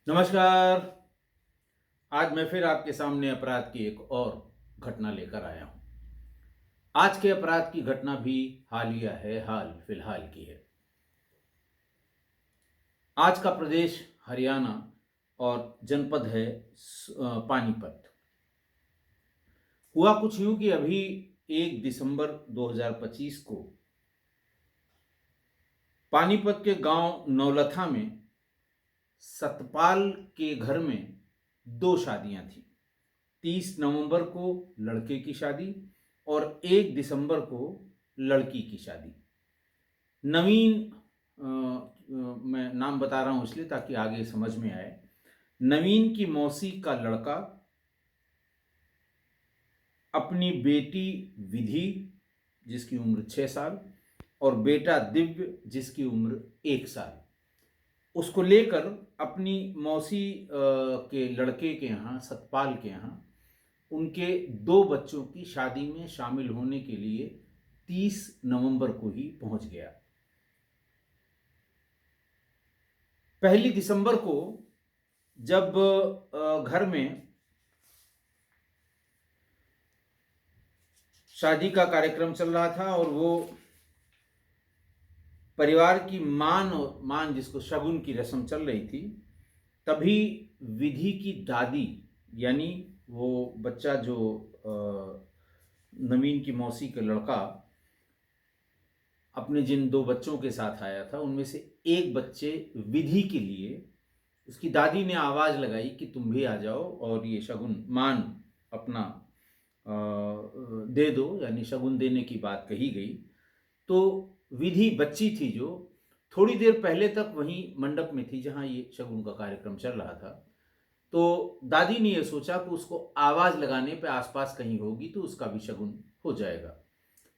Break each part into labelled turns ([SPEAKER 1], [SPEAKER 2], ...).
[SPEAKER 1] नमस्कार। आज मैं फिर आपके सामने अपराध की एक और घटना लेकर आया हूं। आज के अपराध की घटना भी हालिया है, हाल फिलहाल की है। आज का प्रदेश हरियाणा और जनपद है पानीपत। हुआ कुछ यूं कि अभी 1 दिसंबर 2025 को पानीपत के गांव नौलथा में सतपाल के घर में दो शादियां थी। 30 नवंबर को लड़के की शादी और 1 दिसंबर को लड़की की शादी। नवीन मैं नाम बता रहा हूं इसलिए ताकि आगे समझ में आए। नवीन की मौसी का लड़का अपनी बेटी विधि जिसकी उम्र 6 साल और बेटा दिव्य जिसकी उम्र 1 साल, उसको लेकर अपनी मौसी के लड़के के यहाँ, सतपाल के यहाँ, उनके दो बच्चों की शादी में शामिल होने के लिए 30 नवंबर को ही पहुंच गया। 1 दिसंबर को जब घर में शादी का कार्यक्रम चल रहा था और वो परिवार की मान जिसको शगुन की रस्म चल रही थी, तभी विधि की दादी यानी वो बच्चा जो नवीन की मौसी का लड़का अपने जिन दो बच्चों के साथ आया था, उनमें से एक बच्चे विधि के लिए उसकी दादी ने आवाज़ लगाई कि तुम भी आ जाओ और ये शगुन मान अपना दे दो, यानी शगुन देने की बात कही गई। तो विधि बच्ची थी जो थोड़ी देर पहले तक वहीं मंडप में थी जहां ये शगुन का कार्यक्रम चल रहा था। तो दादी ने यह सोचा कि उसको आवाज़ लगाने पे आसपास कहीं होगी तो उसका भी शगुन हो जाएगा।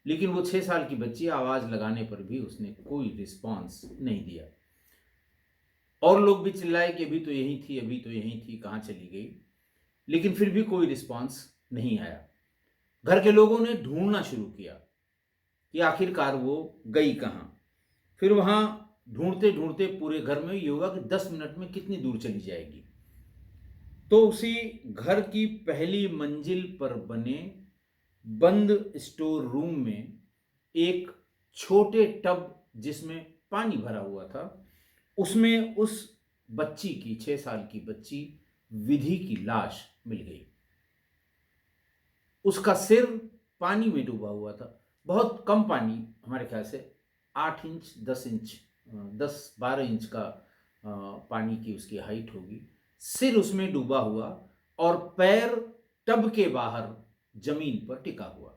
[SPEAKER 1] लेकिन वो 6 साल की बच्ची आवाज़ लगाने पर भी उसने कोई रिस्पॉन्स नहीं दिया। और लोग भी चिल्लाए कि अभी तो यहीं थी, अभी तो यहीं थी, कहाँ चली गई। लेकिन फिर भी कोई रिस्पॉन्स नहीं आया। घर के लोगों ने ढूंढना शुरू किया कि आखिरकार वो गई कहाँ। फिर वहाँ ढूंढते ढूंढते पूरे घर में ये हुआ कि 10 मिनट में कितनी दूर चली जाएगी। तो उसी घर की पहली मंजिल पर बने बंद स्टोर रूम में एक छोटे टब जिसमें पानी भरा हुआ था, उसमें उस बच्ची की 6 साल की बच्ची विधि की लाश मिल गई। उसका सिर पानी में डूबा हुआ था। बहुत कम पानी, हमारे ख्याल से 8 इंच 10 इंच 10-12 इंच का पानी की उसकी हाइट होगी। सिर उसमें डूबा हुआ और पैर टब के बाहर जमीन पर टिका हुआ।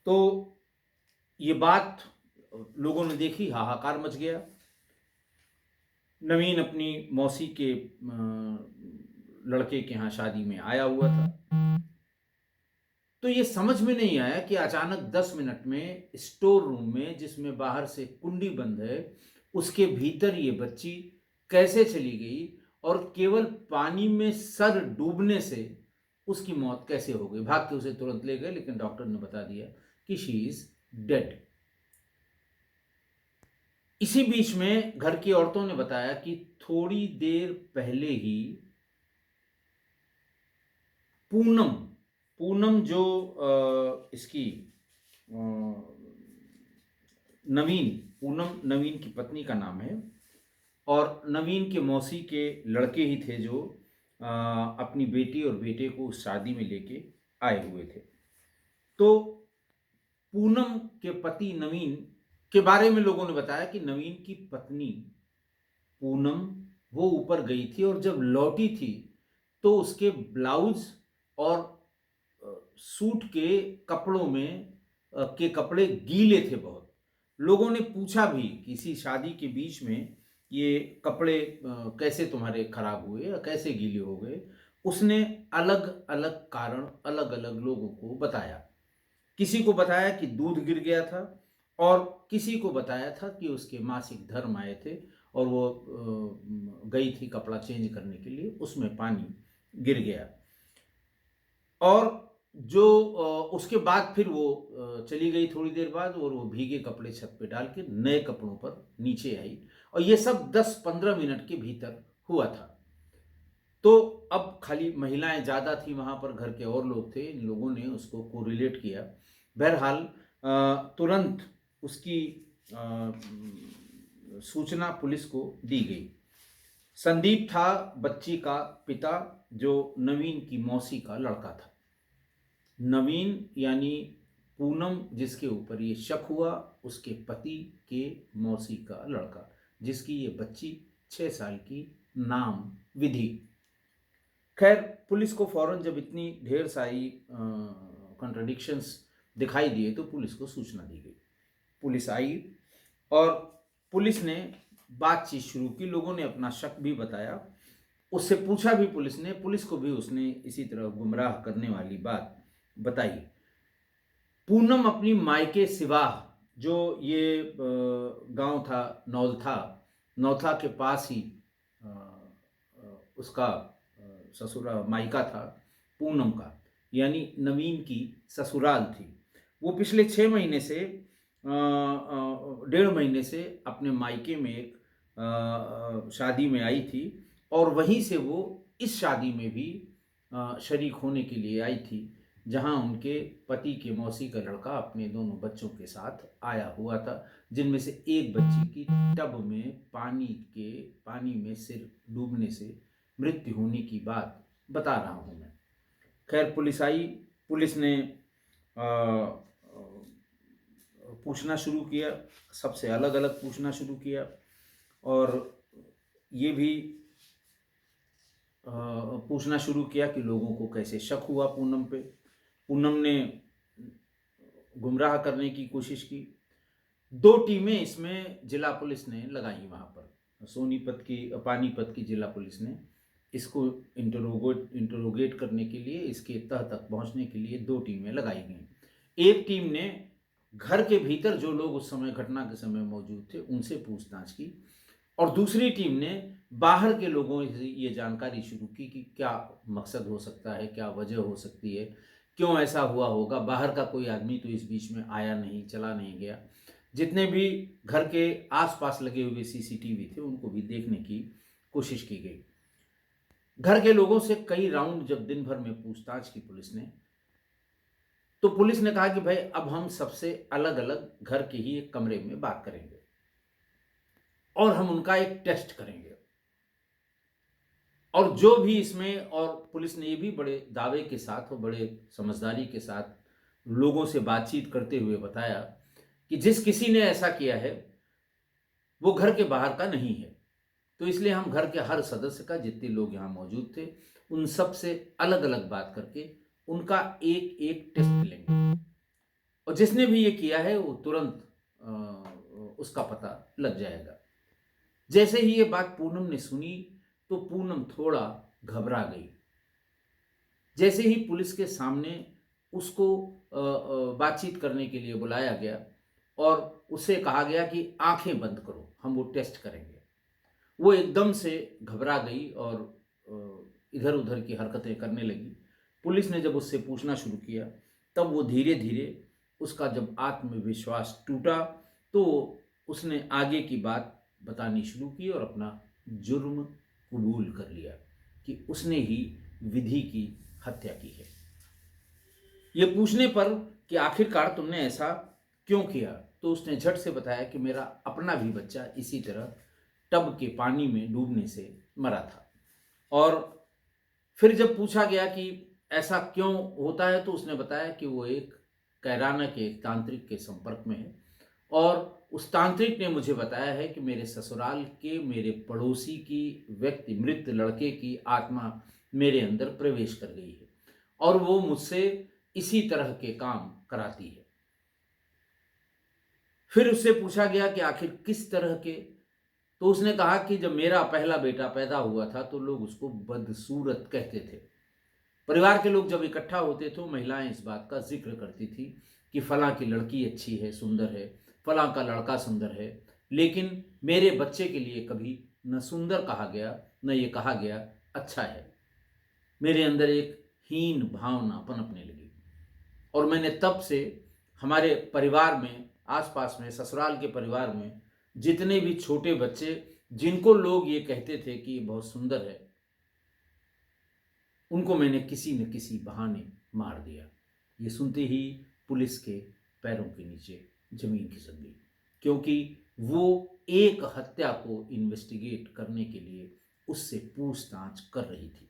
[SPEAKER 1] तो ये बात लोगों ने देखी, हाहाकार मच गया। नवीन अपनी मौसी के लड़के के यहाँ शादी में आया हुआ था। तो ये समझ में नहीं आया कि अचानक 10 मिनट में स्टोर रूम में, जिसमें बाहर से कुंडी बंद है, उसके भीतर ये बच्ची कैसे चली गई और केवल पानी में सर डूबने से उसकी मौत कैसे हो गई। भाग के उसे तुरंत ले गए, लेकिन डॉक्टर ने बता दिया कि शी इज डेड। इसी बीच में घर की औरतों ने बताया कि थोड़ी देर पहले ही पूनम पूनम जो इसकी नवीन पूनम नवीन की पत्नी का नाम है और नवीन के मौसी के लड़के ही थे जो अपनी बेटी और बेटे को उस शादी में लेके आए हुए थे। तो पूनम के पति नवीन के बारे में लोगों ने बताया कि नवीन की पत्नी पूनम वो ऊपर गई थी और जब लौटी थी तो उसके ब्लाउज और सूट के कपड़ों में के कपड़े गीले थे बहुत। लोगों ने पूछा भी कि इसी शादी के बीच में ये कपड़े कैसे तुम्हारे खराब हुए या कैसे गीले हो गए। उसने अलग अलग कारण अलग अलग लोगों को बताया। किसी को बताया कि दूध गिर गया था और किसी को बताया था कि उसके मासिक धर्म आए थे और वो गई थी कपड़ा चेंज करने के लिए, उसमें पानी गिर गया। और जो उसके बाद फिर वो चली गई थोड़ी देर बाद और वो भीगे कपड़े छत पे डाल के नए कपड़ों पर नीचे आई और ये सब 10-15 मिनट के भीतर हुआ था। तो अब खाली महिलाएं ज़्यादा थी वहाँ पर, घर के और लोग थे, इन लोगों ने उसको कोरिलेट किया। बहरहाल तुरंत उसकी सूचना पुलिस को दी गई। संदीप था बच्ची का पिता, जो नवीन की मौसी का लड़का था। नवीन यानी पूनम जिसके ऊपर ये शक हुआ, उसके पति के मौसी का लड़का, जिसकी ये बच्ची 6 साल की, नाम विधि। खैर, पुलिस को फौरन जब इतनी ढेर सारी कॉन्ट्रडिक्शंस दिखाई दिए तो पुलिस को सूचना दी गई। पुलिस आई और पुलिस ने बातचीत शुरू की। लोगों ने अपना शक भी बताया, उससे पूछा भी पुलिस ने, पुलिस को भी उसने इसी तरह गुमराह करने वाली बात बताई। पूनम अपनी मायके सिवाह, जो ये गांव था नौलथा, नौथा के पास ही उसका ससुरा मायका था पूनम का, यानी नवीन की ससुराल थी। वो पिछले 6 महीने से 1.5 महीने से अपने मायके में एक शादी में आई थी, और वहीं से वो इस शादी में भी शरीक होने के लिए आई थी, जहां उनके पति के मौसी का लड़का अपने दोनों बच्चों के साथ आया हुआ था, जिनमें से एक बच्ची की टब में पानी में सिर डूबने से मृत्यु होने की बात बता रहा हूं मैं। खैर, पुलिस आई, पुलिस ने पूछना शुरू किया, सबसे अलग अलग पूछना शुरू किया, और ये भी पूछना शुरू किया कि लोगों को कैसे शक हुआ पूनम पे। पूनम ने गुमराह करने की कोशिश की। 2 टीमें इसमें जिला पुलिस ने लगाई वहाँ पर। पानीपत की जिला पुलिस ने इसको इंटरोगेट करने के लिए, इसके तह तक पहुँचने के लिए 2 टीमें लगाई गई। एक टीम ने घर के भीतर जो लोग उस समय घटना के समय मौजूद थे उनसे पूछताछ की, और दूसरी टीम ने बाहर के लोगों से ये जानकारी शुरू की कि क्या मकसद हो सकता है, क्या वजह हो सकती है, क्यों ऐसा हुआ होगा। बाहर का कोई आदमी तो इस बीच में आया नहीं, चला नहीं गया। जितने भी घर के आसपास लगे हुए सीसीटीवी थे उनको भी देखने की कोशिश की गई। घर के लोगों से कई राउंड जब दिन भर में पूछताछ की पुलिस ने, तो पुलिस ने कहा कि भाई अब हम सबसे अलग अलग घर के ही एक कमरे में बात करेंगे और हम उनका एक टेस्ट करेंगे, और जो भी इसमें, और पुलिस ने ये भी बड़े दावे के साथ और बड़े समझदारी के साथ लोगों से बातचीत करते हुए बताया कि जिस किसी ने ऐसा किया है वो घर के बाहर का नहीं है, तो इसलिए हम घर के हर सदस्य का, जितने लोग यहाँ मौजूद थे, उन सब से अलग अलग बात करके उनका एक एक टेस्ट लेंगे, और जिसने भी ये किया है वो तुरंत उसका पता लग जाएगा। जैसे ही ये बात पूनम ने सुनी तो पूनम थोड़ा घबरा गई। जैसे ही पुलिस के सामने उसको बातचीत करने के लिए बुलाया गया और उससे कहा गया कि आंखें बंद करो, हम वो टेस्ट करेंगे, वो एकदम से घबरा गई और इधर उधर की हरकतें करने लगी। पुलिस ने जब उससे पूछना शुरू किया तब वो धीरे धीरे, उसका जब आत्मविश्वास टूटा तो उसने आगे की बात बतानी शुरू की और अपना जुर्म कबूल कर लिया कि उसने ही विधि की हत्या की है। ये पूछने पर कि आखिरकार तुमने ऐसा क्यों किया, तो उसने झट से बताया कि मेरा अपना भी बच्चा इसी तरह टब के पानी में डूबने से मरा था। और फिर जब पूछा गया कि ऐसा क्यों होता है तो उसने बताया कि वो एक कैराना के एक तांत्रिक के संपर्क में है, और उस तांत्रिक ने मुझे बताया है कि मेरे ससुराल के, मेरे पड़ोसी की व्यक्ति, मृत लड़के की आत्मा मेरे अंदर प्रवेश कर गई है और वो मुझसे इसी तरह के काम कराती है। फिर उससे पूछा गया कि आखिर किस तरह के, तो उसने कहा कि जब मेरा पहला बेटा पैदा हुआ था तो लोग उसको बदसूरत कहते थे। परिवार के लोग जब इकट्ठा होते तो महिलाएं इस बात का जिक्र करती थी कि फलां की लड़की अच्छी है, सुंदर है, फलां का लड़का सुंदर है, लेकिन मेरे बच्चे के लिए कभी न सुंदर कहा गया न ये कहा गया अच्छा है। मेरे अंदर एक हीन भावना पनपने लगी और मैंने तब से हमारे परिवार में, आसपास में, ससुराल के परिवार में जितने भी छोटे बच्चे जिनको लोग ये कहते थे कि ये बहुत सुंदर है, उनको मैंने किसी न किसी बहाने मार दिया। ये सुनते ही पुलिस के पैरों के नीचे जमीन खिसक गई, क्योंकि वो एक हत्या को इन्वेस्टिगेट करने के लिए उससे पूछताछ कर रही थी,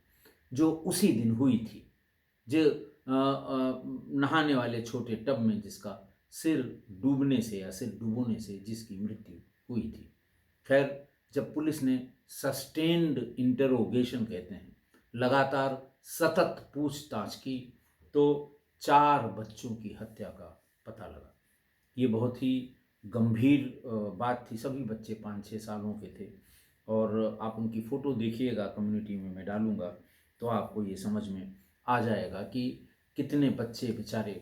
[SPEAKER 1] जो उसी दिन हुई थी, जो नहाने वाले छोटे टब में जिसका सिर डूबने से या सिर डुबोने से जिसकी मृत्यु हुई थी। खैर, जब पुलिस ने सस्टेन्ड इंटरोगेशन कहते हैं, लगातार सतत पूछताछ की, तो 4 बच्चों की हत्या का पता लगा। ये बहुत ही गंभीर बात थी। सभी बच्चे 5-6 सालों के थे और आप उनकी फ़ोटो देखिएगा, कम्युनिटी में मैं डालूँगा, तो आपको ये समझ में आ जाएगा कि कितने बच्चे बेचारे,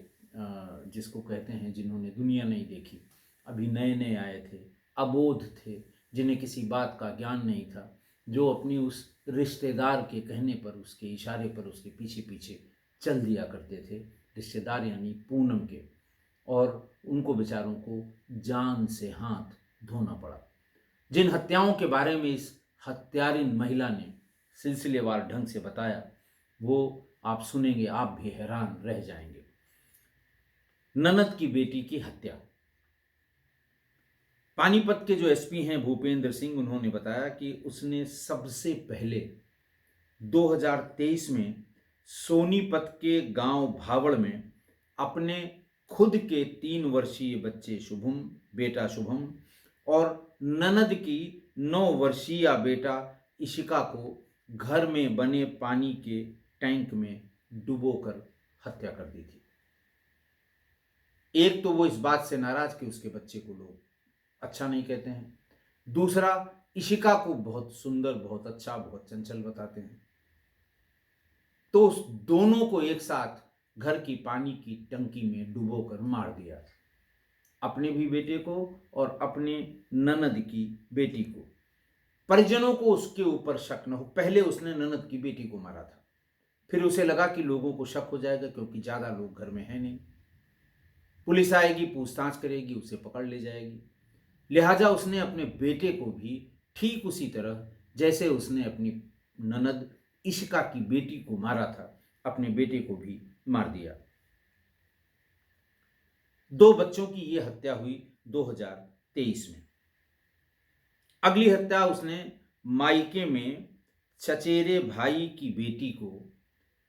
[SPEAKER 1] जिसको कहते हैं जिन्होंने दुनिया नहीं देखी, अभी नए-नए आए थे, अबोध थे, जिन्हें किसी बात का ज्ञान नहीं था, जो अपनी उस रिश्तेदार के कहने पर, उसके इशारे पर उसके पीछे-पीछे चल दिया करते थे। रिश्तेदार यानी पूनम के, और उनको बेचारों को जान से हाथ धोना पड़ा। जिन हत्याओं के बारे में इस हत्यारिन महिला ने सिलसिलेवार ढंग से बताया, वो आप सुनेंगे, आप भी हैरान रह जाएंगे। ननद की बेटी की हत्या। पानीपत के जो एसपी हैं भूपेंद्र सिंह, उन्होंने बताया कि उसने सबसे पहले 2023 में सोनीपत के गांव भावड़ में अपने खुद के 3 वर्षीय बच्चे शुभम, बेटा शुभम, और ननद की 9 वर्षीय बेटा इशिका को घर में बने पानी के टैंक में डुबोकर हत्या कर दी थी। एक तो वो इस बात से नाराज कि उसके बच्चे को लोग अच्छा नहीं कहते हैं, दूसरा इशिका को बहुत सुंदर, बहुत अच्छा, बहुत चंचल बताते हैं। तो उस दोनों को एक साथ घर की पानी की टंकी में डुबोकर मार दिया, अपने भी बेटे को और अपने ननद की बेटी को। परिजनों को उसके ऊपर शक न हो, पहले उसने ननद की बेटी को मारा था, फिर उसे लगा कि लोगों को शक हो जाएगा क्योंकि ज्यादा लोग घर में हैं नहीं, पुलिस आएगी, पूछताछ करेगी, उसे पकड़ ले जाएगी। लिहाजा उसने अपने बेटे को भी ठीक उसी तरह जैसे उसने अपनी ननद इशिका की बेटी को मारा था, अपने बेटे को भी मार दिया। 2 बच्चों की यह हत्या हुई 2023 में। अगली हत्या उसने मायके में चचेरे भाई की बेटी को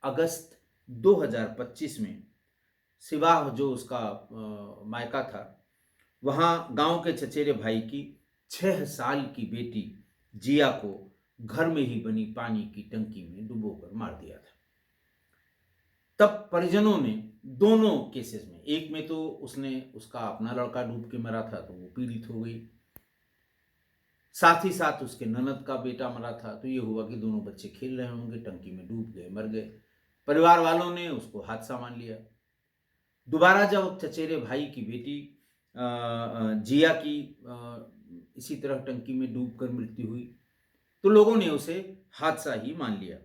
[SPEAKER 1] अगस्त 2025 में, सिवाह जो उसका मायका था, वहां गांव के चचेरे भाई की 6 साल की बेटी जिया को घर में ही बनी पानी की टंकी में डुबोकर मार दिया था। तब परिजनों ने दोनों केसेस में, एक में तो उसने उसका अपना लड़का डूब के मरा था तो वो पीड़ित हो गई, साथ ही साथ उसके ननद का बेटा मरा था, तो ये हुआ कि दोनों बच्चे खेल रहे होंगे, टंकी में डूब गए, मर गए। परिवार वालों ने उसको हादसा मान लिया। दोबारा जब चचेरे भाई की बेटी जिया की इसी तरह टंकी में डूबकर मृत्यु हुई, तो लोगों ने उसे हादसा ही मान लिया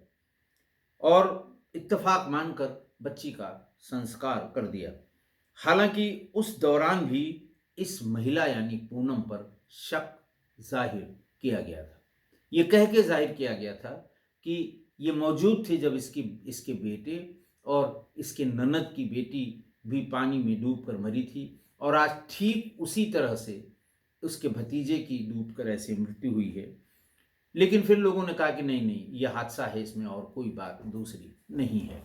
[SPEAKER 1] और इत्तेफाक मानकर बच्ची का संस्कार कर दिया। हालांकि उस दौरान भी इस महिला यानी पूनम पर शक जाहिर किया गया था। ये कह के जाहिर किया गया था कि ये मौजूद थी जब इसके बेटे और इसके ननद की बेटी भी पानी में डूबकर मरी थी, और आज ठीक उसी तरह से उसके भतीजे की डूबकर ऐसे मृत्यु हुई है। लेकिन फिर लोगों ने कहा कि नहीं नहीं, यह हादसा है, इसमें और कोई बात दूसरी नहीं है।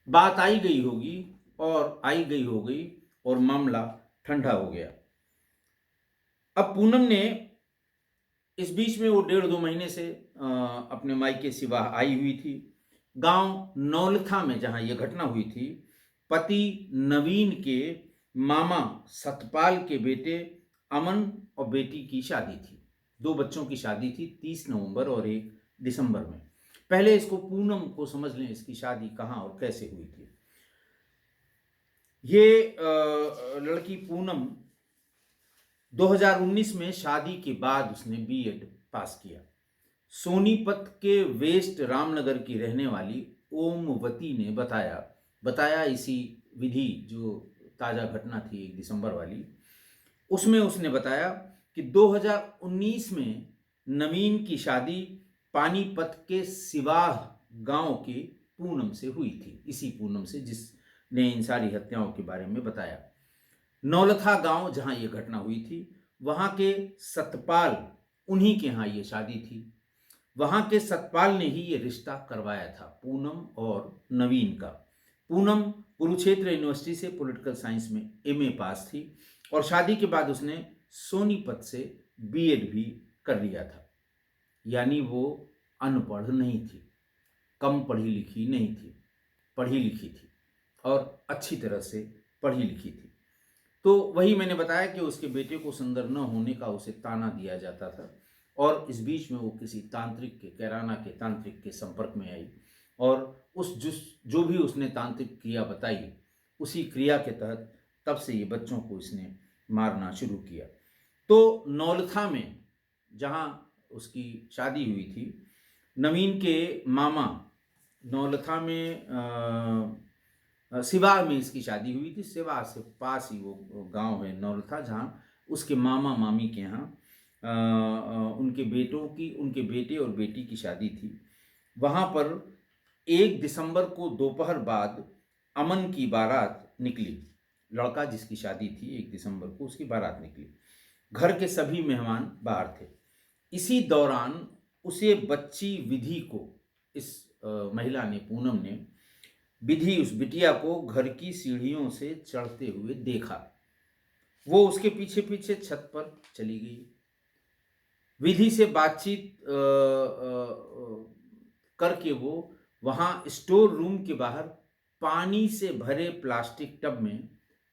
[SPEAKER 1] बात आई गई होगी और आई गई हो गई और मामला ठंडा हो गया। अब पूनम ने इस बीच में, वो 1.5-2 महीने से अपने मायके सिवाह आई हुई थी। गांव नौलखा में जहां यह घटना हुई थी, पति नवीन के मामा सतपाल के बेटे अमन और बेटी की शादी थी। 2 बच्चों की शादी थी, 30 नवंबर और 1 दिसंबर में। पहले इसको पूनम को समझ लें, इसकी शादी कहाँ और कैसे हुई थी। ये लड़की पूनम 2019 में शादी के बाद उसने बीएड पास किया। सोनीपत के वेस्ट रामनगर की रहने वाली ओमवती ने बताया इसी विधि, जो ताजा घटना थी 1 दिसंबर वाली, उसमें उसने बताया कि 2019 में नवीन की शादी पानीपत के सिवाह गांव की पूनम से हुई थी, इसी पूनम से जिसने इन सारी हत्याओं के बारे में बताया। नौलथा गांव जहां ये घटना हुई थी, वहां के सतपाल, उन्हीं के यहाँ ये शादी थी। वहां के सतपाल ने ही ये रिश्ता करवाया था पूनम और नवीन का। पूनम कुरुक्षेत्र यूनिवर्सिटी से पॉलिटिकल साइंस में एमए पास थी और शादी के बाद उसने सोनीपत से बीएड भी कर लिया था। यानी वो अनपढ़ नहीं थी, कम पढ़ी लिखी नहीं थी, पढ़ी लिखी थी और अच्छी तरह से पढ़ी लिखी थी। तो वही मैंने बताया कि उसके बेटे को सुंदर न होने का उसे ताना दिया जाता था और इस बीच में वो किसी तांत्रिक के, कैराना के तांत्रिक के संपर्क में आई और उस जो भी उसने तांत्रिक क्रिया बताई, उसी क्रिया के तहत तब से ये बच्चों को इसने मारना शुरू किया। तो नौलथा में जहाँ उसकी शादी हुई थी, नवीन के मामा, नौलथा में सिवार में इसकी शादी हुई थी। सिवार से पास ही वो गांव है नौलथा, जहाँ उसके मामा मामी के यहाँ उनके बेटे और बेटी की शादी थी। वहाँ पर 1 दिसंबर को दोपहर बाद अमन की बारात निकली। लड़का जिसकी शादी थी 1 दिसंबर को, उसकी बारात निकली। घर के सभी मेहमान बाहर थे। इसी दौरान उसे बच्ची विधि को, इस महिला ने, पूनम ने, विधि उस बिटिया को घर की सीढ़ियों से चढ़ते हुए देखा। वो उसके पीछे पीछे छत पर चली गई। विधि से बातचीत करके वो वहां स्टोर रूम के बाहर पानी से भरे प्लास्टिक टब में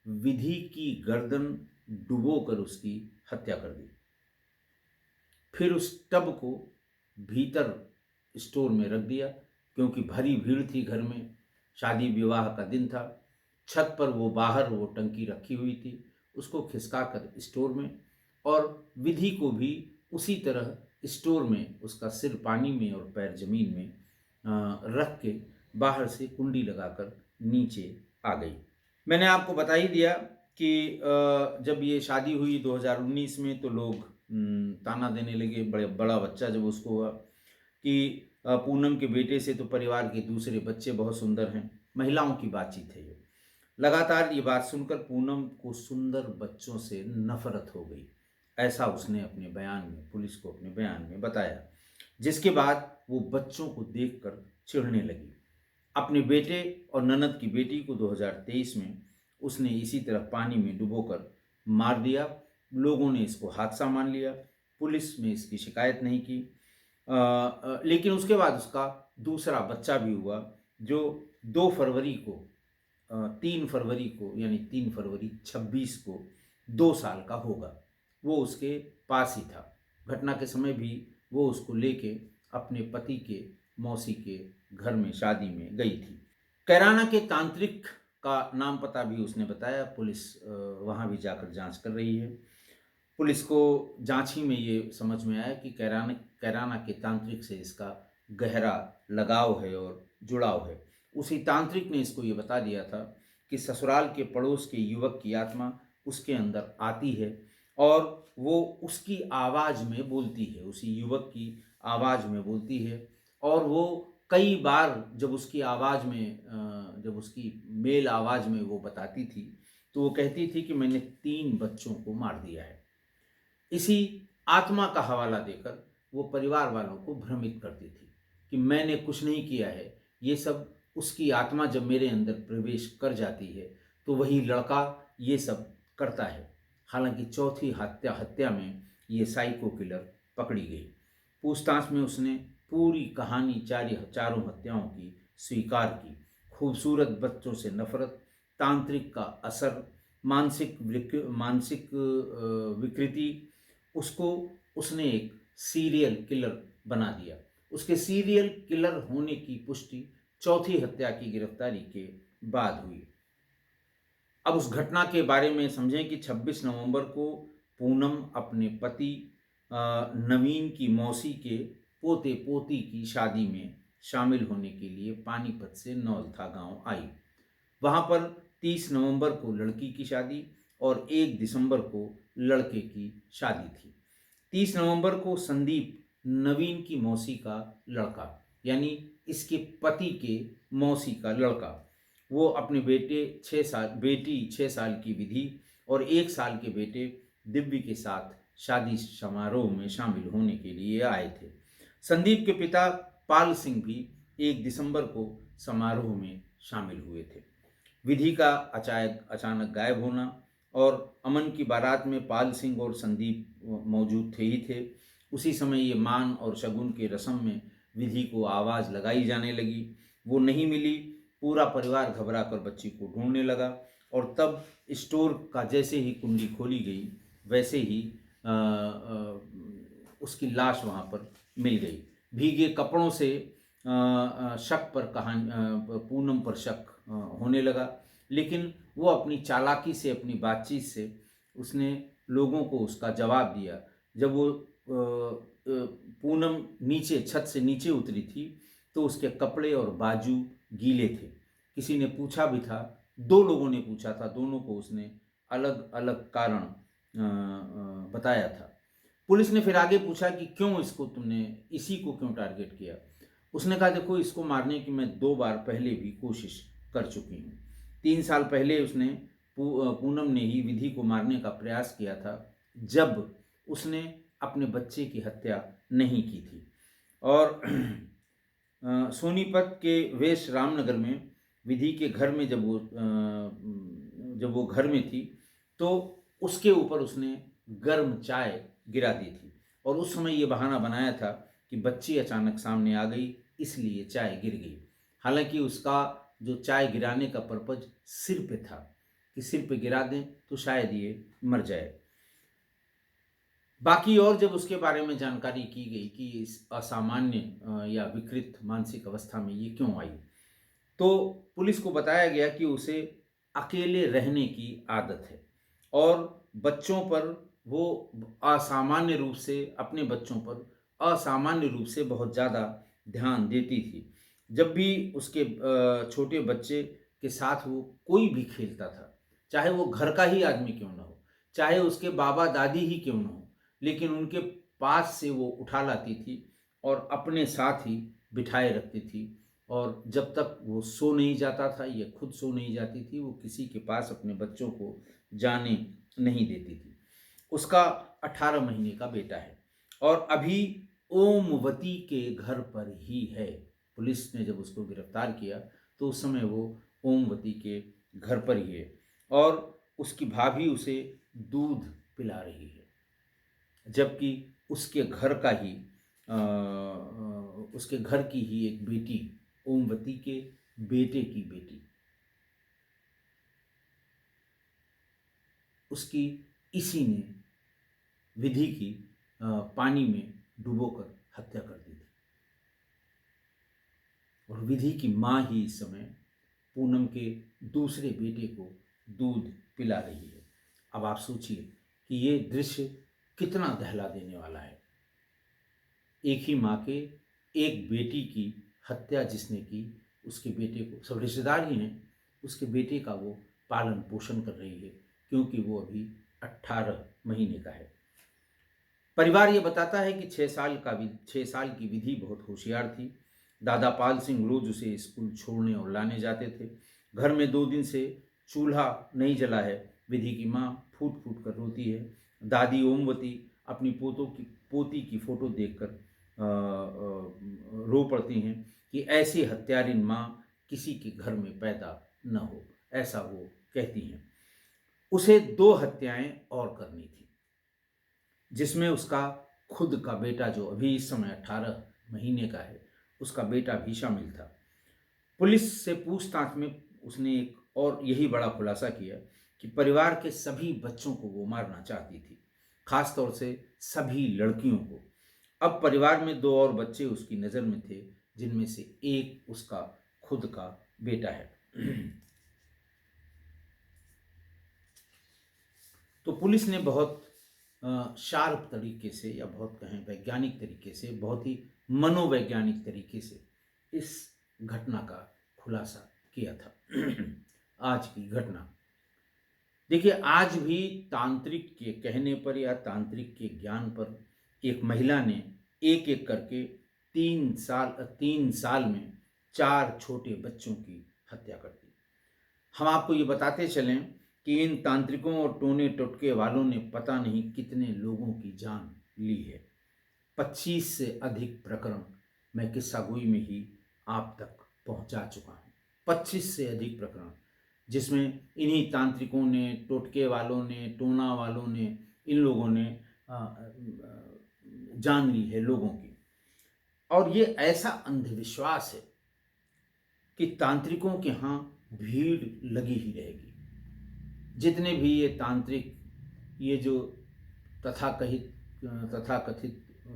[SPEAKER 1] विधि की गर्दन डुबोकर उसकी हत्या कर दी। फिर उस टब को भीतर स्टोर में रख दिया, क्योंकि भरी भीड़ थी घर में, शादी विवाह का दिन था। छत पर वो बाहर वो टंकी रखी हुई थी, उसको खिसका कर स्टोर में, और विधि को भी उसी तरह स्टोर में, उसका सिर पानी में और पैर जमीन में रख के बाहर से कुंडी लगाकर नीचे आ गई। मैंने आपको बता ही दिया कि जब ये शादी हुई 2019 में, तो लोग ताना देने लगे, बड़ा बच्चा जब उसको हुआ, कि पूनम के बेटे से तो परिवार के दूसरे बच्चे बहुत सुंदर हैं। महिलाओं की बातचीत है ये। लगातार ये बात सुनकर पूनम को सुंदर बच्चों से नफरत हो गई, ऐसा उसने अपने बयान में, पुलिस को अपने बयान में बताया। जिसके बाद वो बच्चों को देखकर चिढ़ने लगी। अपने बेटे और ननद की बेटी को 2023 में उसने इसी तरह पानी में डुबोकर मार दिया। लोगों ने इसको हादसा मान लिया, पुलिस में इसकी शिकायत नहीं की। लेकिन उसके बाद उसका दूसरा बच्चा भी हुआ, जो 2 फरवरी को 3 फरवरी को, यानी 3 फरवरी 26 को 2 साल का होगा। वो उसके पास ही था। घटना के समय भी वो उसको लेके अपने पति के मौसी के घर में शादी में गई थी। कैराना के तांत्रिक का नाम पता भी उसने बताया। पुलिस वहाँ भी जाकर जांच कर रही है। पुलिस को जांच ही में ये समझ में आया कि कैराना के तांत्रिक से इसका गहरा लगाव है और जुड़ाव है। उसी तांत्रिक ने इसको ये बता दिया था कि ससुराल के पड़ोस के युवक की आत्मा उसके अंदर आती है और वो उसकी आवाज़ में बोलती है, उसी युवक की आवाज़ में बोलती है। और वो कई बार जब उसकी आवाज़ में, जब उसकी मेल आवाज़ में वो बताती थी, तो वो कहती थी कि मैंने 3 बच्चों को मार दिया है। इसी आत्मा का हवाला देकर वो परिवार वालों को भ्रमित करती थी कि मैंने कुछ नहीं किया है, ये सब उसकी आत्मा जब मेरे अंदर प्रवेश कर जाती है तो वही लड़का ये सब करता है। हालांकि चौथी हत्या में ये साइको किलर पकड़ी गई। पूछताछ में उसने पूरी कहानी चारों हत्याओं की स्वीकार की। खूबसूरत बच्चों से नफरत, तांत्रिक का असर, मानसिक विकृति, उसको उसने एक सीरियल किलर बना दिया। उसके सीरियल किलर होने की पुष्टि चौथी हत्या की गिरफ्तारी के बाद हुई। अब उस घटना के बारे में समझें कि 26 नवंबर को पूनम अपने पति नवीन की मौसी के पोते पोती की शादी में शामिल होने के लिए पानीपत से नौलथा गांव आई। वहां पर 30 नवंबर को लड़की की शादी और 1 दिसंबर को लड़के की शादी थी। 30 नवंबर को संदीप, नवीन की मौसी का लड़का, यानी इसके पति के मौसी का लड़का, वो अपने बेटी 6 साल की विधि और 1 साल के बेटे दिव्य के साथ शादी समारोह में शामिल होने के लिए आए थे। संदीप के पिता पाल सिंह भी 1 दिसंबर को समारोह में शामिल हुए थे। विधि का अचानक गायब होना और अमन की बारात में पाल सिंह और संदीप मौजूद थे ही थे। उसी समय ये मान और शगुन के रस्म में विधि को आवाज़ लगाई जाने लगी। वो नहीं मिली। पूरा परिवार घबरा कर बच्ची को ढूंढने लगा और तब स्टोर का जैसे ही कुंडी खोली गई वैसे ही उसकी लाश वहाँ पर मिल गई। भीगे कपड़ों से शक पर पूनम पर शक होने लगा, लेकिन वो अपनी चालाकी से, अपनी बातचीत से उसने लोगों को उसका जवाब दिया। जब वो पूनम नीचे छत से नीचे उतरी थी तो उसके कपड़े और बाजू गीले थे। किसी ने पूछा भी था, 2 लोगों ने पूछा था, दोनों को उसने अलग अलग कारण बताया था। पुलिस ने फिर आगे पूछा कि क्यों इसी को क्यों टारगेट किया। उसने कहा, देखो, इसको मारने की मैं 2 बार पहले भी कोशिश कर चुकी हूँ। 3 साल पहले उसने पूनम ने ही विधि को मारने का प्रयास किया था, जब उसने अपने बच्चे की हत्या नहीं की थी। और सोनीपत के वेस्ट रामनगर में विधि के घर में जब वो घर में थी तो उसके ऊपर उसने गर्म चाय गिरा दी थी और उस समय ये बहाना बनाया था कि बच्ची अचानक सामने आ गई, इसलिए चाय गिर गई। हालांकि उसका जो चाय गिराने का पर्पज सिर पे था कि सिर पे गिरा दें तो शायद ये मर जाए। बाकी और जब उसके बारे में जानकारी की गई कि इस असामान्य या विकृत मानसिक अवस्था में ये क्यों आई, तो पुलिस को बताया गया कि उसे अकेले रहने की आदत है और बच्चों पर वो अपने बच्चों पर असामान्य रूप से बहुत ज़्यादा ध्यान देती थी। जब भी उसके छोटे बच्चे के साथ वो कोई भी खेलता था, चाहे वो घर का ही आदमी क्यों ना हो, चाहे उसके बाबा दादी ही क्यों ना हो, लेकिन उनके पास से वो उठा लाती थी और अपने साथ ही बिठाए रखती थी। और जब तक वो सो नहीं जाता था या खुद सो नहीं जाती थी, वो किसी के पास अपने बच्चों को जाने नहीं देती थी। उसका 18 महीने का बेटा है और अभी ओमवती के घर पर ही है। पुलिस ने जब उसको गिरफ्तार किया तो उस समय वो ओमवती के घर पर ही है और उसकी भाभी उसे दूध पिला रही है, जबकि उसके घर की ही एक बेटी, ओमवती के बेटे की बेटी, उसकी इसी ने विधि की पानी में डुबोकर हत्या कर दी थी। और विधि की माँ ही इस समय पूनम के दूसरे बेटे को दूध पिला रही है। अब आप सोचिए कि ये दृश्य कितना दहला देने वाला है। एक ही माँ के एक बेटी की हत्या जिसने की, उसके बेटे को, सब रिश्तेदार ही हैं, उसके बेटे का वो पालन पोषण कर रही है क्योंकि वो अभी 18 महीने का है। परिवार ये बताता है कि 6 साल की विधि बहुत होशियार थी। दादा पाल सिंह रोज उसे स्कूल छोड़ने और लाने जाते थे। घर में 2 दिन से चूल्हा नहीं जला है। विधि की माँ फूट फूट कर रोती है। दादी ओमवती अपनी पोती की फोटो देखकर रो पड़ती हैं कि ऐसी हत्यारिन माँ किसी के घर में पैदा न हो, ऐसा वो कहती हैं। उसे 2 हत्याएं और करनी थी, जिसमें उसका खुद का बेटा जो अभी इस समय 18 महीने का है, उसका बेटा भी शामिल था। पुलिस से पूछताछ में उसने एक और यही बड़ा खुलासा किया कि परिवार के सभी बच्चों को वो मारना चाहती थी, खासतौर से सभी लड़कियों को। अब परिवार में 2 और बच्चे उसकी नज़र में थे, जिनमें से एक उसका खुद का बेटा है। तो पुलिस ने बहुत शार्प तरीके से, या बहुत कहें वैज्ञानिक तरीके से, बहुत ही मनोवैज्ञानिक तरीके से इस घटना का खुलासा किया था। आज की घटना देखिए, आज भी तांत्रिक के कहने पर या तांत्रिक के ज्ञान पर एक महिला ने एक एक करके 3 साल में 4 छोटे बच्चों की हत्या कर दी। हम आपको ये बताते चलें कि इन तांत्रिकों और टोने टोटके वालों ने पता नहीं कितने लोगों की जान ली है। 25 से अधिक प्रकरण मैं किस्सा गोई में ही आप तक पहुंचा चुका हूं। 25 से अधिक प्रकरण जिसमें इन्हीं तांत्रिकों ने, टोटके वालों ने, टोना वालों ने, इन लोगों ने जान ली है लोगों की। और ये ऐसा अंधविश्वास है कि तांत्रिकों के यहाँ भीड़ लगी ही रहेगी। जितने भी ये तांत्रिक, ये जो तथाकथित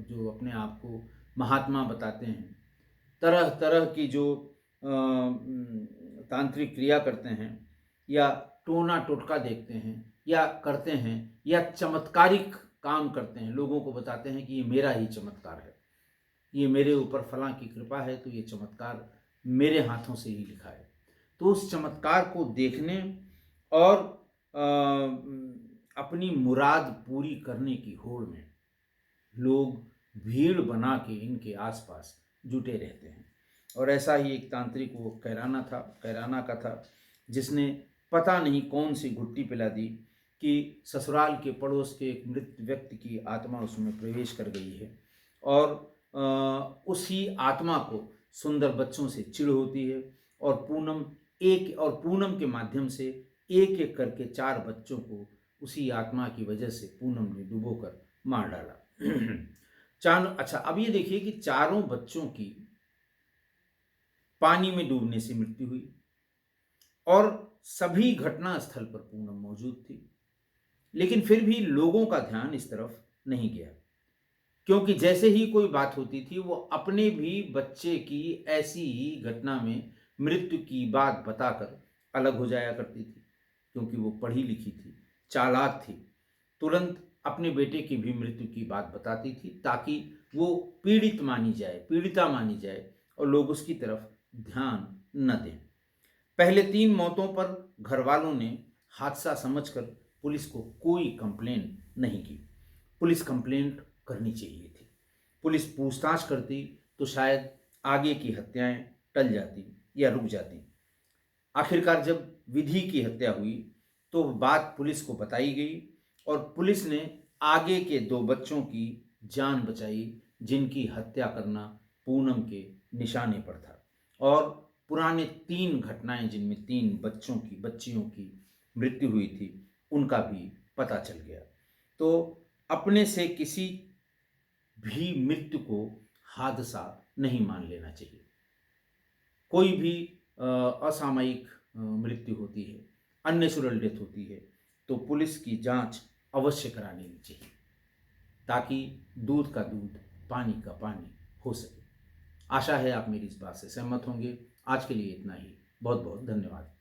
[SPEAKER 1] जो अपने आप को महात्मा बताते हैं, तरह तरह की जो तांत्रिक क्रिया करते हैं या टोना टोटका देखते हैं या करते हैं या चमत्कारिक काम करते हैं, लोगों को बताते हैं कि ये मेरा ही चमत्कार है, ये मेरे ऊपर फलां की कृपा है, तो ये चमत्कार मेरे हाथों से ही लिखा है। तो उस चमत्कार को देखने और अपनी मुराद पूरी करने की होड़ में लोग भीड़ बना के इनके आसपास जुटे रहते हैं। और ऐसा ही एक तांत्रिक वो कैराना का था, जिसने पता नहीं कौन सी घुट्टी पिला दी कि ससुराल के पड़ोस के एक मृत व्यक्ति की आत्मा उसमें प्रवेश कर गई है और उसी आत्मा को सुंदर बच्चों से चिढ़ होती है और पूनम के माध्यम से एक एक करके 4 बच्चों को उसी आत्मा की वजह से पूनम ने डुबोकर मार डाला। अच्छा, अब ये देखिए कि चारों बच्चों की पानी में डूबने से मृत्यु हुई और सभी घटना स्थल पर पूनम मौजूद थी। लेकिन फिर भी लोगों का ध्यान इस तरफ नहीं गया, क्योंकि जैसे ही कोई बात होती थी वो अपने भी बच्चे की ऐसी ही घटना में मृत्यु की बात बताकर अलग हो जाया करती थी, क्योंकि वो पढ़ी लिखी थी, चालाक थी। तुरंत अपने बेटे की भी मृत्यु की बात बताती थी ताकि वो पीड़िता मानी जाए और लोग उसकी तरफ ध्यान न दें। पहले 3 मौतों पर घर वालों ने हादसा समझकर पुलिस को कोई कंप्लेन नहीं की। पुलिस कंप्लेंट करनी चाहिए थी। पुलिस पूछताछ करती तो शायद आगे की हत्याएं टल जाती या रुक जाती। आखिरकार जब विधि की हत्या हुई तो बात पुलिस को बताई गई और पुलिस ने आगे के 2 बच्चों की जान बचाई, जिनकी हत्या करना पूनम के निशाने पर था। और पुराने 3 घटनाएं जिनमें 3 बच्चियों की मृत्यु हुई थी, उनका भी पता चल गया। तो अपने से किसी भी मृत्यु को हादसा नहीं मान लेना चाहिए। कोई भी असामयिक मृत्यु होती है, अननेचुरल डेथ होती है, तो पुलिस की जांच अवश्य करा लेनी चाहिए ताकि दूध का दूध, पानी का पानी हो सके। आशा है आप मेरी इस बात से सहमत होंगे। आज के लिए इतना ही। बहुत बहुत धन्यवाद।